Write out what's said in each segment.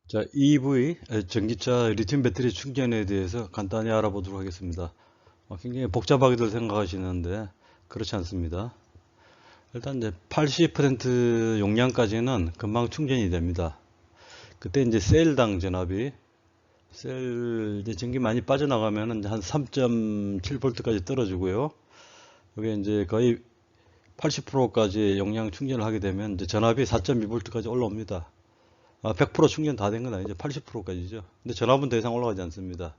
자, EV, 전기차 리튬 배터리 충전에 대해서 간단히 알아보도록 하겠습니다. 굉장히 복잡하게들 생각하시는데 그렇지 않습니다. 일단 이제 80% 용량까지는 금방 충전이 됩니다. 그때 이제 셀당 전압이 이제 전기 많이 빠져나가면은 한 3.7V까지 떨어지고요. 이게 이제 거의 80%까지 용량 충전을 하게 되면 이제 전압이 4.2V까지 올라옵니다. 100% 충전 다 된 건 아니죠. 80%까지죠. 근데 전압은 더 이상 올라가지 않습니다.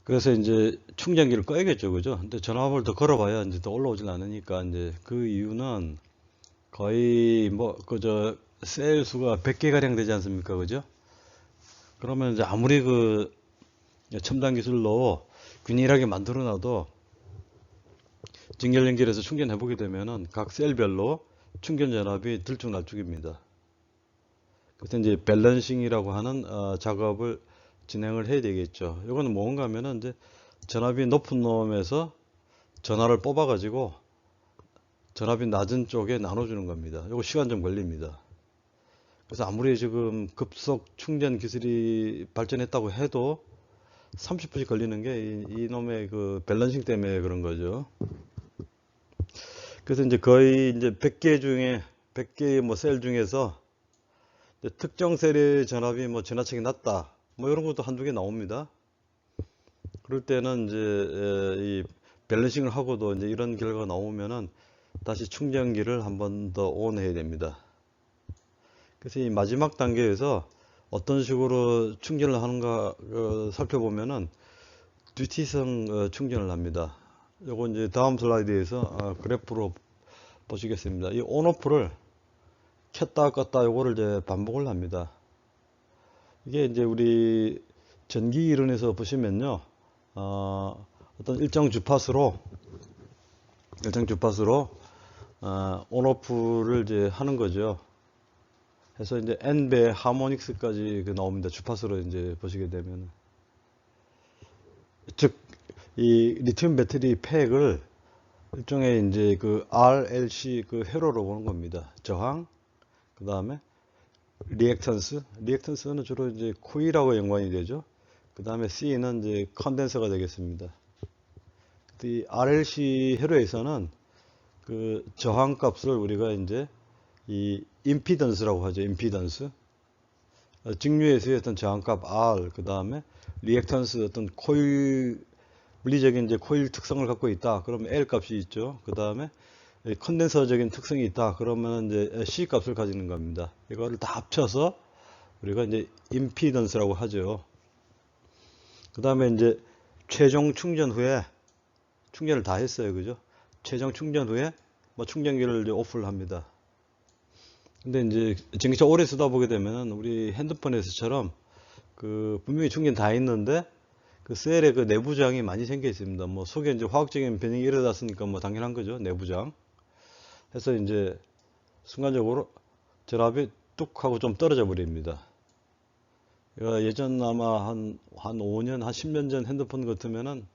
그래서 이제 충전기를 꺼야겠죠. 그죠? 근데 전압을 더 걸어봐야 이제 더 올라오질 않으니까 이제 그 이유는 거의 뭐, 셀 수가 100개 가량 되지 않습니까? 그죠? 그러면 이제 아무리 그 첨단 기술로 균일하게 만들어 놔도 직결 연결해서 충전해 보게 되면은 각 셀별로 충전 전압이 들쭉날쭉입니다. 그래서 이제 밸런싱이라고 하는 작업을 진행을 해야 되겠죠. 이거는 뭔가 하면은 이제 전압이 높은 놈에서 전하를 뽑아 가지고 전압이 낮은 쪽에 나눠주는 겁니다. 이거 시간 좀 걸립니다. 그래서 아무리 지금 급속 충전 기술이 발전했다고 해도 30분씩 걸리는 게 이놈의 그 밸런싱 때문에 그런 거죠. 그래서 이제 거의 이제 100개 중에 100개의 뭐 셀 중에서 특정 셀의 전압이 뭐 지나치게 낮다. 뭐 이런 것도 한두 개 나옵니다. 그럴 때는 이제 이 밸런싱을 하고도 이제 이런 결과가 나오면은 다시 충전기를 한 번 더 온 해야 됩니다. 그래서 이 마지막 단계에서 어떤 식으로 충전을 하는가 살펴보면은 듀티성 충전을 합니다. 요거 이제 다음 슬라이드에서 그래프로 보시겠습니다. 이 온오프를 켰다 껐다 요거를 이제 반복을 합니다. 이게 이제 우리 전기 이론에서 보시면요, 어떤 일정 주파수로 온오프를 이제 하는 거죠. 해서 이제 n배 하모닉스까지 나옵니다. 주파수로 이제 보시게 되면, 즉 이 리튬 배터리 팩을 일종의 이제 그 RLC 그 회로로 보는 겁니다. 저항, 그 다음에 리액턴스는 주로 이제 코일하고 연관이 되죠. 그 다음에 C는 이제 컨덴서가 되겠습니다. 이 RLC 회로에서는 그 저항 값을 우리가 이제 이 임피던스라고 하죠. 임피던스. 직류에서의 어떤 저항값 R, 그 다음에 리액턴스 어떤 코일, 물리적인 이제 코일 특성을 갖고 있다. 그러면 L 값이 있죠. 그 다음에 컨덴서적인 특성이 있다. 그러면 이제 C 값을 가지는 겁니다. 이거를 다 합쳐서 우리가 이제 임피던스라고 하죠. 그 다음에 이제 최종 충전 후에 충전을 다 했어요. 그죠? 최종 충전 후에 뭐 충전기를 이제 오프를 합니다. 근데 이제 전기차 오래 쓰다 보게 되면은 우리 핸드폰에서처럼 그 분명히 충전 다 했는데 그 셀에 그 내부장이 많이 생겨 있습니다. 뭐 속에 이제 화학적인 변형이 일어났으니까 뭐 당연한 거죠. 내부장. 해서 이제 순간적으로 전압이 뚝 하고 좀 떨어져 버립니다. 예전 아마 한 5년, 한 10년 전 핸드폰 같으면은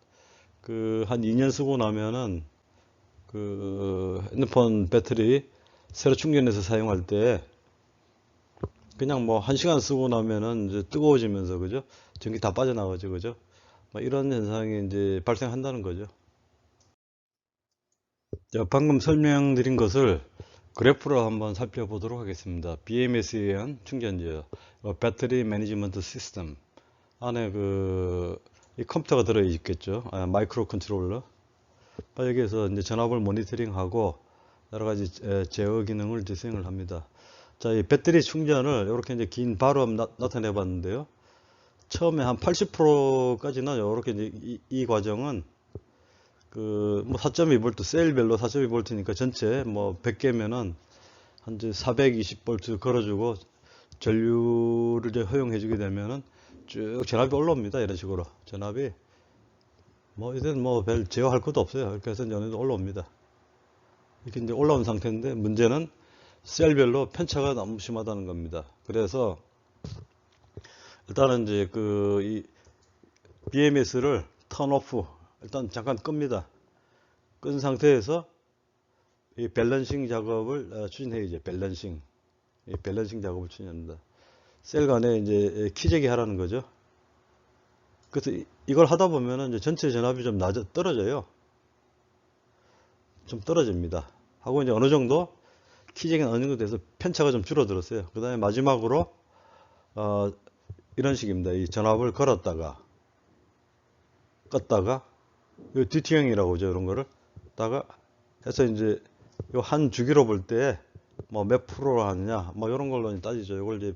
그 한 2년 쓰고 나면은 그 핸드폰 배터리 새로 충전해서 사용할 때 그냥 뭐 1시간 쓰고 나면은 이제 뜨거워지면서 그죠? 전기 다 빠져나가죠. 그죠? 뭐 이런 현상이 이제 발생한다는 거죠. 자, 방금 설명드린 것을 그래프로 한번 살펴보도록 하겠습니다. BMS에 의한 충전지요. 배터리 매니지먼트 시스템 안에 이 컴퓨터가 들어 있겠죠. 마이크로 컨트롤러. 여기에서 이제 전압을 모니터링하고 여러 가지 제어 기능을 수행을 합니다. 자, 이 배터리 충전을 이렇게 이제 긴 바로 한번 나타내 봤는데요. 처음에 한 80%까지는 이렇게 이제 이 과정은 그 뭐 4.2V 셀별로 4.2V니까 전체 뭐 100개면은 한 420V 걸어주고 전류를 이제 허용해 주게 되면은 쭉 전압이 올라옵니다. 이런 식으로 전압이 뭐 이제는 뭐 별 제어할 것도 없어요. 이렇게 해서 이제 어느 정도 올라옵니다. 이렇게 이제 올라온 상태인데 문제는 셀별로 편차가 너무 심하다는 겁니다. 그래서 일단은 이제 이 BMS를 턴 오프 일단 잠깐 끕니다. 끈 상태에서 이 밸런싱 작업을 추진해야죠. 밸런싱. 이 밸런싱 작업을 추진합니다. 셀 간에 이제 키재기 하라는 거죠. 그래서 이걸 하다 보면은 이제 전체 전압이 좀 떨어져요. 좀 떨어집니다. 하고 이제 어느 정도 키재기는 어느 정도 돼서 편차가 좀 줄어들었어요. 그 다음에 마지막으로 이런 식입니다. 이 전압을 걸었다가 껐다가 이 듀티형이라고 하죠. 이런 거를 다가 해서 이제 요 한 주기로 볼 때 뭐 몇 프로로 하느냐 뭐 이런 걸로 따지죠. 이걸 이제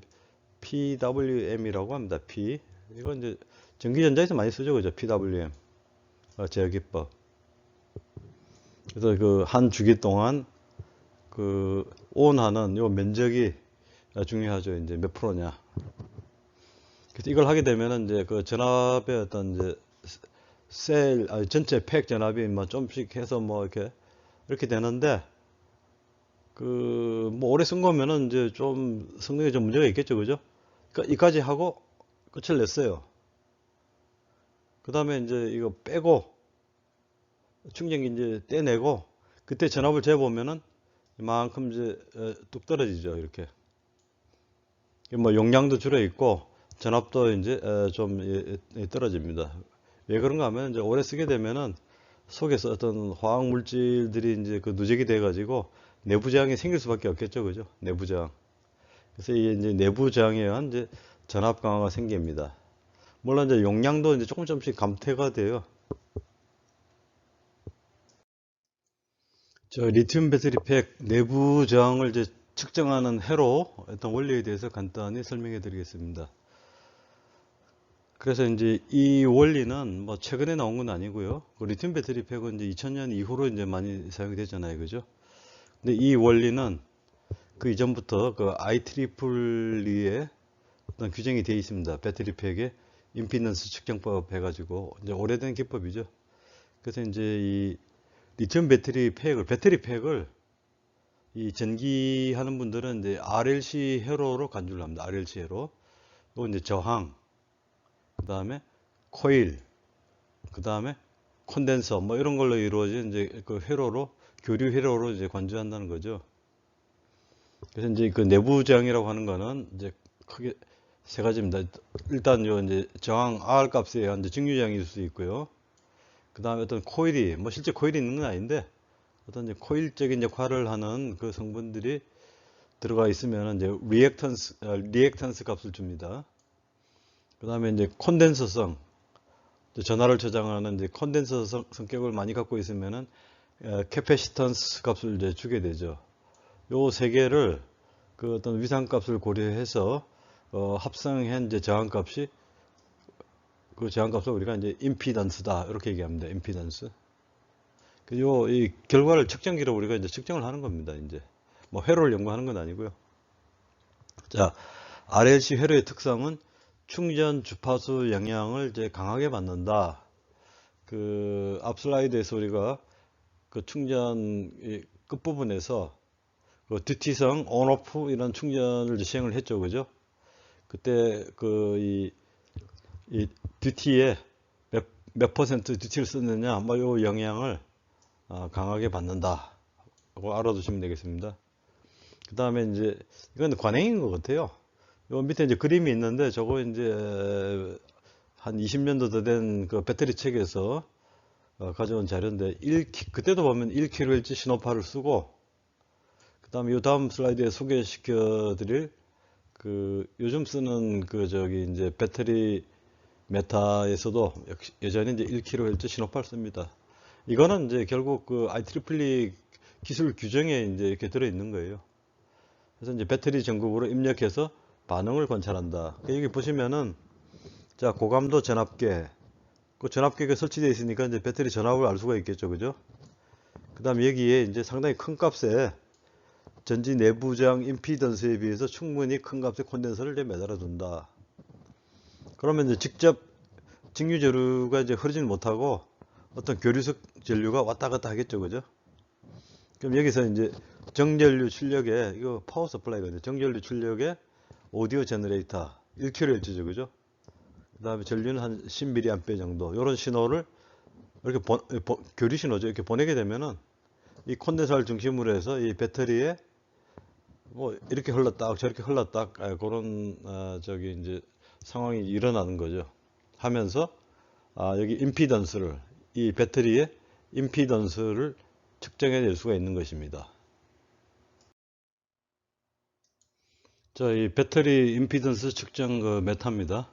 PWM이라고 합니다. P 이건 이제 전기전자에서 많이 쓰죠. 그죠? PWM 제어 기법. 그래서 그 한 주기 동안 그 온하는 요 면적이 중요하죠. 이제 몇 프로냐. 그래서 이걸 하게 되면은 이제 그 전압의 어떤 이제 전체 팩 전압이 뭐 좀씩 해서 뭐 이렇게 되는데 그 뭐 오래 쓴 거면은 이제 좀 성능에 좀 문제가 있겠죠. 그죠? 그러니까 이까지 하고 끝을 냈어요. 그 다음에 이제 이거 빼고 충전기 이제 떼내고 그때 전압을 재보면은 이만큼 이제 뚝 떨어지죠. 이렇게 뭐 용량도 줄어 있고 전압도 이제 좀 떨어집니다. 왜 그런가 하면 이제 오래 쓰게 되면은 속에서 어떤 화학 물질들이 이제 그 누적이 돼 가지고 내부 저항이 생길 수밖에 없겠죠. 그죠? 내부 저항. 그래서 이게 이제 내부 저항에 의한 이제 전압 강화가 생깁니다. 물론 이제 용량도 이제 조금씩 감퇴가 돼요. 저 리튬 배터리 팩 내부 저항을 이제 측정하는 회로 어떤 원리에 대해서 간단히 설명해 드리겠습니다. 그래서 이제 이 원리는 뭐 최근에 나온 건 아니고요. 그 리튬 배터리 팩은 이제 2000년 이후로 이제 많이 사용이 되잖아요. 그죠? 근데 이 원리는 그 이전부터 그 IEEE에 어떤 규정이 되어 있습니다. 배터리 팩의 임피던스 측정법 해가지고 이제 오래된 기법이죠. 그래서 이제 이 리튬 배터리 팩을 이 전기하는 분들은 이제 RLC 회로로 간주를 합니다. RLC 회로. 또 이제 저항, 그 다음에 코일, 그 다음에 콘덴서 뭐 이런 걸로 이루어진 이제 그 회로로 교류 회로로 이제 관주한다는 거죠. 그래서 이제 그 내부 저항이라고 하는 거는 이제 크게 세 가지입니다. 일단 요 이제 저항 R 값에 의한 이제 증류 저항일 수 있고요. 그 다음에 어떤 코일이 뭐 실제 코일이 있는 건 아닌데 어떤 이제 코일적인 역할을 하는 그 성분들이 들어가 있으면 이제 리액턴스 값을 줍니다. 그 다음에 이제 콘덴서성, 전하를 저장하는 이제 콘덴서 성격을 많이 갖고 있으면은 캐패시턴스 값을 이제 주게 되죠. 요 세 개를 그 어떤 위상값을 고려해서 합성한 이제 저항값이 그 저항값을 우리가 이제 임피던스다 이렇게 얘기합니다. 임피던스. 요 이 결과를 측정기로 우리가 이제 측정을 하는 겁니다. 이제 뭐 회로를 연구하는 건 아니고요. 자, RLC 회로의 특성은 충전 주파수 영향을 이제 강하게 받는다. 그 앞 슬라이드에서 우리가 그 충전 끝부분에서 그 듀티성 온오프 이런 충전을 시행을 했죠. 그죠? 그때 그 이 듀티에 몇 퍼센트 듀티를 쓰느냐 뭐 요 영향을 강하게 받는다. 고 알아두시면 되겠습니다. 그 다음에 이제 이건 관행인 것 같아요. 요 밑에 이제 그림이 있는데 저거 이제 한 20년도 더 된 그 배터리 책에서 가져온 자료인데 그때도 보면 1kHz 신호파를 쓰고 그 다음에 요 다음 슬라이드에 소개시켜 드릴 그 요즘 쓰는 그 저기 이제 배터리 메타에서도 여전히 이제 1kHz 신호파를 씁니다. 이거는 이제 결국 그 IEEE 기술 규정에 이제 이렇게 들어 있는 거예요. 그래서 이제 배터리 전극으로 입력해서 반응을 관찰한다. 여기 보시면은 자 고감도 전압계, 그 전압계가 설치되어 있으니까 이제 배터리 전압을 알 수가 있겠죠, 그죠? 그 다음에 여기에 이제 상당히 큰 값에 전지 내부 저항 임피던스에 비해서 충분히 큰 값의 콘덴서를 이제 매달아 둔다. 그러면 이제 직접 직류 전류가 이제 흐르지는 못하고 어떤 교류석 전류가 왔다 갔다 하겠죠, 그죠? 그럼 여기서 이제 정전류 출력에 이거 파워 서플라이거든요. 정전류 출력에 오디오 제너레이터 1kHz죠, 그죠? 그 다음에 전류는 한 10mA 정도. 이런 신호를 이렇게 교류 신호죠. 이렇게 보내게 되면은 이 콘덴서를 중심으로 해서 이 배터리에 뭐 이렇게 흘렀다 저렇게 흘렀다 그런 저기 이제 상황이 일어나는 거죠. 하면서 여기 임피던스를 이 배터리의 임피던스를 측정해 낼 수가 있는 것입니다. 자, 이 배터리 임피던스 측정 그 메타입니다.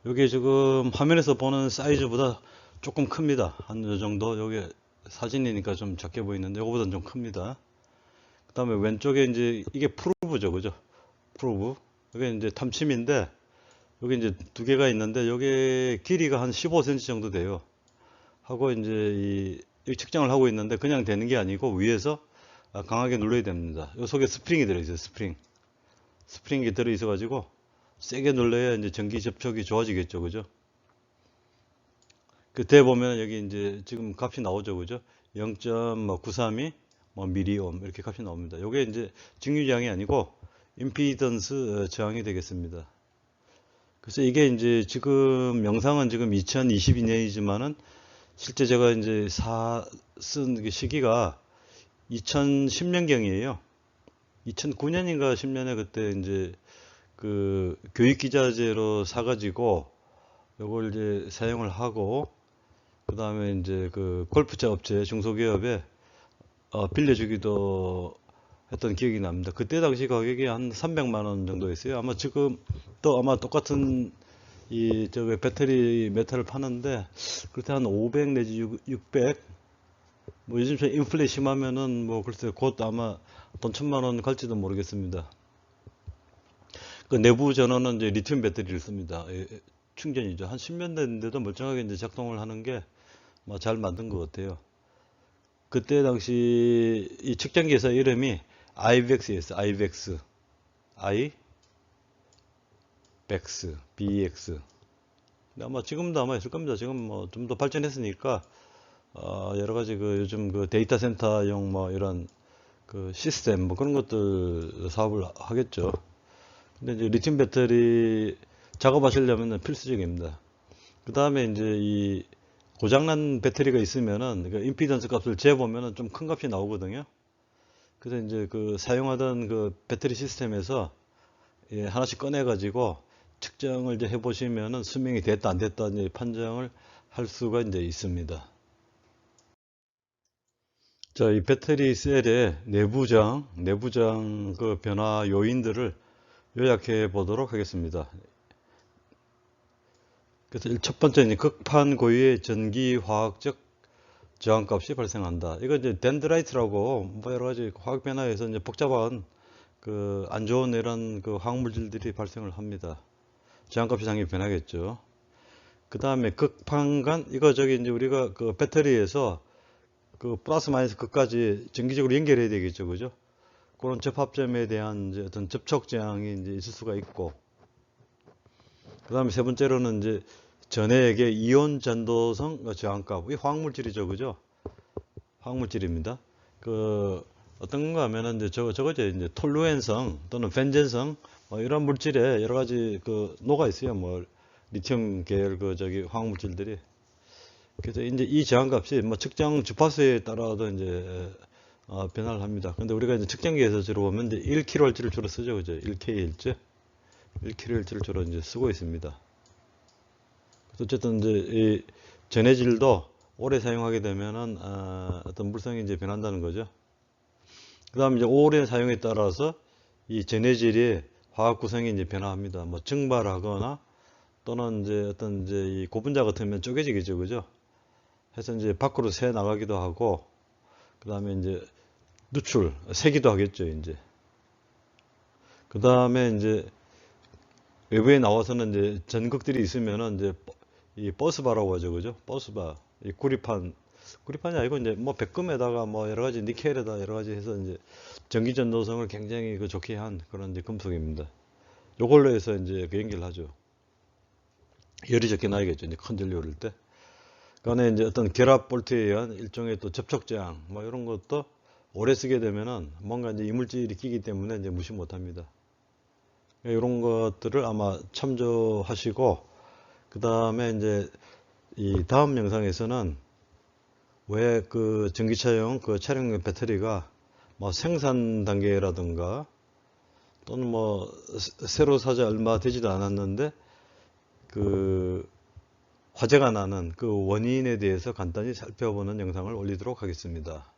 여기 지금 화면에서 보는 사이즈보다 조금 큽니다. 한 이 정도. 여기 사진이니까 좀 작게 보이는데 이거보다는 좀 큽니다. 그 다음에 왼쪽에 이제 이게 프루브죠, 그죠? 프루브. 이게 이제 탐침인데 여기 이제 두 개가 있는데 여기 길이가 한 15cm 정도 돼요. 하고 이제 이 측정을 하고 있는데 그냥 되는 게 아니고 위에서 강하게 눌러야 됩니다. 이 속에 스프링이 들어있어요. 스프링이 들어있어 가지고 세게 눌러야 이제 전기 접촉이 좋아지겠죠, 그죠? 그때 보면 여기 이제 지금 값이 나오죠, 그죠? 0.932 뭐 미리옴 이렇게 값이 나옵니다. 이게 이제 직류 저항이 아니고 임피던스 저항이 되겠습니다. 그래서 이게 이제 지금 영상은 지금 2022년이지만은 실제 제가 이제 쓴 시기가 2010년경이에요. 2009년인가 10년에 그때 이제 그 교육기자재로 사가지고 요걸 이제 사용을 하고 그 다음에 이제 그 골프차 업체 중소기업에 빌려주기도 했던 기억이 납니다. 그때 당시 가격이 한 300만 원 정도였어요. 아마 지금 또 아마 똑같은 이 저기 배터리 메탈을 파는데 그때 한 500 내지 600 뭐 요즘처럼 인플레 심하면은 뭐 글쎄 곧 아마 돈 1000만 원 갈지도 모르겠습니다. 그 내부 전원은 이제 리튬 배터리를 씁니다. 충전이죠. 한 10년 됐는데도 멀쩡하게 이제 작동을 하는 게 뭐 잘 만든 것 같아요. 그때 당시 이 측정기에서 이름이 IBEX였어요. IBEX. BEX. 아마 지금도 아마 있을 겁니다. 지금 뭐 좀 더 발전했으니까 여러 가지 그 요즘 그 데이터 센터용 뭐 이런 그 시스템 뭐 그런 것들 사업을 하겠죠. 근데 이제 리튬 배터리 작업하시려면 필수적입니다. 그 다음에 이제 이 고장난 배터리가 있으면은 그 임피던스 값을 재보면은 좀 큰 값이 나오거든요. 그래서 이제 그 사용하던 그 배터리 시스템에서 하나씩 꺼내 가지고 측정을 이제 해보시면은 수명이 됐다 안 됐다 이제 판정을 할 수가 이제 있습니다. 자, 이 배터리 셀의 내부장 그 변화 요인들을 요약해 보도록 하겠습니다. 그래서 첫 번째는 극판 고유의 전기 화학적 저항값이 발생한다. 이거 이제 덴드라이트라고 뭐 여러 가지 화학 변화에서 이제 복잡한 그 안 좋은 이런 그 화학물질들이 발생을 합니다. 저항값이 상당히 변하겠죠. 그 다음에 극판간 이거 저기 이제 우리가 그 배터리에서 그 플러스 마이너스 극까지 정기적으로 연결해야 되겠죠, 그죠? 그런 접합점에 대한 이제 어떤 접촉 저항이 이제 있을 수가 있고, 그 다음에 세 번째로는 이제 전해액의 이온 전도성 저항값. 이 화학물질이죠, 그죠? 화학물질입니다. 그 어떤 건가 하면은 이제 저거죠, 이제 톨루엔성 또는 벤젠성 뭐 이런 물질에 여러 가지 그 녹아 있어요, 뭐 리튬 계열 그 저기 화학물질들이. 그래서 이제 이 저항값이 뭐 측정 주파수에 따라도 이제 변화를 합니다. 근데 우리가 이제 측정기에서 주로 보면 이제 1kHz를 주로 쓰죠, 그죠? 1kHz, 1kHz를 주로 이제 쓰고 있습니다. 어쨌든 이제 이 전해질도 오래 사용하게 되면은 어떤 물성이 이제 변한다는 거죠. 그 다음 이제 오래 사용에 따라서 이 전해질이 화학 구성이 이제 변화합니다. 뭐 증발하거나 또는 이제 어떤 이제 이 고분자 같으면 쪼개지겠죠, 그죠? 해서 이제 밖으로 새 나가기도 하고, 그 다음에 이제 누출, 새기도 하겠죠, 이제. 그 다음에 이제 외부에 나와서는 이제 전극들이 있으면은 이제 이 버스바라고 하죠, 그죠? 버스바, 이 구리판이 아니고 이제 뭐 백금에다가 뭐 여러 가지 니켈에다 여러 가지 해서 이제 전기 전도성을 굉장히 그 좋게 한 그런 이제 금속입니다. 요걸로 해서 이제 그 연결을 하죠. 열이 적게 나겠죠, 이제 큰 전류 오를 때. 그 안에 이제 어떤 결합 볼트에 의한 일종의 또 접촉 저항, 뭐 이런 것도 오래 쓰게 되면은 뭔가 이제 이물질이 끼기 때문에 이제 무시 못 합니다. 이런 것들을 아마 참조하시고, 그 다음에 이제 이 다음 영상에서는 왜 그 전기차용 그 차량용 배터리가 뭐 생산 단계라든가 또는 뭐 새로 사지 얼마 되지도 않았는데 그 화재가 나는 그 원인에 대해서 간단히 살펴보는 영상을 올리도록 하겠습니다.